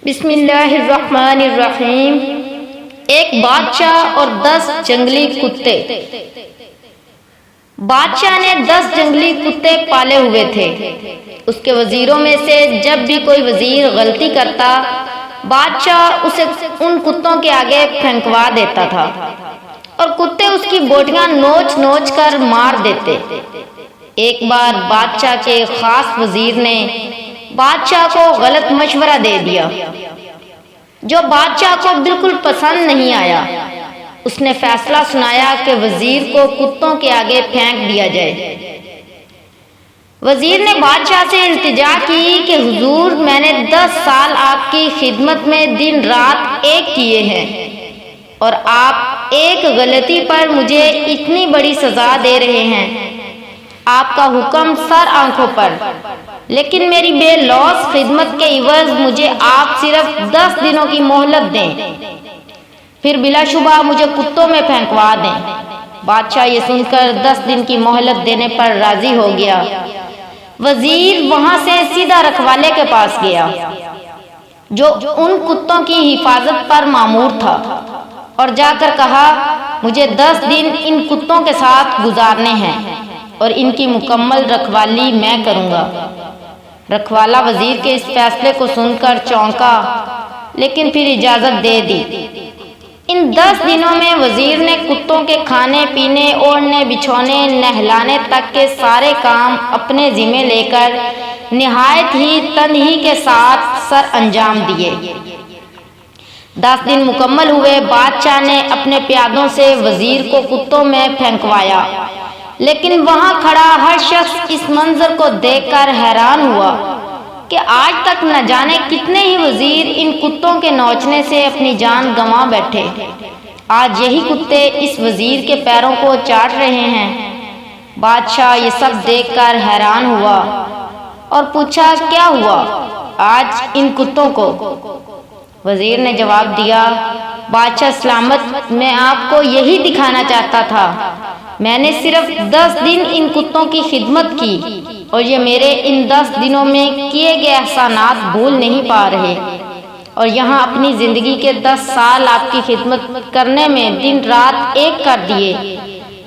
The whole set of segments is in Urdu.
بسم اللہ الرحمن الرحیم۔ ایک بادشاہ اور 10 جنگلی کتے۔ بادشاہ نے 10 جنگلی کتے پالے ہوئے تھے۔ اس کے وزیروں میں سے جب بھی کوئی وزیر غلطی کرتا، بادشاہ اسے ان کتوں کے آگے پھینکوا دیتا تھا اور کتے اس کی بوٹیاں نوچ نوچ کر مار دیتے۔ ایک بار بادشاہ کے خاص وزیر نے بادشاہ کو غلط مشورہ دے دیا جو بادشاہ کو بالکل پسند نہیں آیا۔ اس نے فیصلہ سنایا کہ وزیر کو کتوں کے آگے پھینک دیا جائے۔ وزیر نے بادشاہ سے التجا کی کہ حضور، میں نے 10 سال آپ کی خدمت میں دن رات ایک کیے ہیں اور آپ ایک غلطی پر مجھے اتنی بڑی سزا دے رہے ہیں۔ آپ کا حکم سر آنکھوں پر، لیکن میری بے لوث خدمت کے عوض مجھے آپ صرف 10 دنوں کی مہلت دیں، پھر بلا شبہ مجھے کتوں میں پھینکوا دیں۔ بادشاہ یہ سن کر 10 دن کی مہلت دینے پر راضی ہو گیا۔ وزیر وہاں سے سیدھا رکھوالے کے پاس گیا جو ان کتوں کی حفاظت پر مامور تھا اور جا کر کہا، مجھے 10 دن ان کتوں کے ساتھ گزارنے ہیں اور ان کی مکمل رکھوالی میں کروں گا۔ رکھوالا وزیر کے اس فیصلے کو سن کر چونکا، لیکن پھر اجازت دے دی۔ ان 10 دنوں میں وزیر نے کتوں کے کھانے پینے، اوڑھنے بچھونے، نہلانے تک کے سارے کام اپنے ذمہ لے کر نہایت ہی تنہی کے ساتھ سر انجام دیے۔ 10 دن مکمل ہوئے۔ بادشاہ نے اپنے پیادوں سے وزیر کو کتوں میں پھینکوایا، لیکن وہاں کھڑا ہر شخص اس منظر کو دیکھ کر حیران ہوا کہ آج تک نہ جانے کتنے ہی وزیر ان کتوں کے نوچنے سے اپنی جان گنوا بیٹھے۔ آج یہی کتے اس وزیر کے پیروں کو چاٹ رہے ہیں۔ بادشاہ یہ سب دیکھ کر حیران ہوا اور پوچھا، کیا ہوا آج ان کتوں کو؟ وزیر نے جواب دیا، بادشاہ سلامت، میں آپ کو یہی دکھانا چاہتا تھا۔ میں نے صرف 10 دن ان کتوں کی خدمت کی اور یہ میرے ان 10 دنوں میں کیے گئے احسانات بھول نہیں پا رہے، اور یہاں اپنی زندگی کے 10 سال آپ کی خدمت کرنے میں دن رات ایک کر دیے،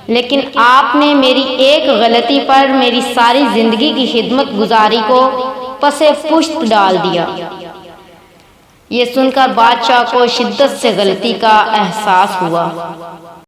لیکن آپ نے میری ایک غلطی پر میری ساری زندگی کی خدمت گزاری کو پس پشت ڈال دیا۔ یہ سن کر بادشاہ کو شدت سے غلطی کا احساس ہوا۔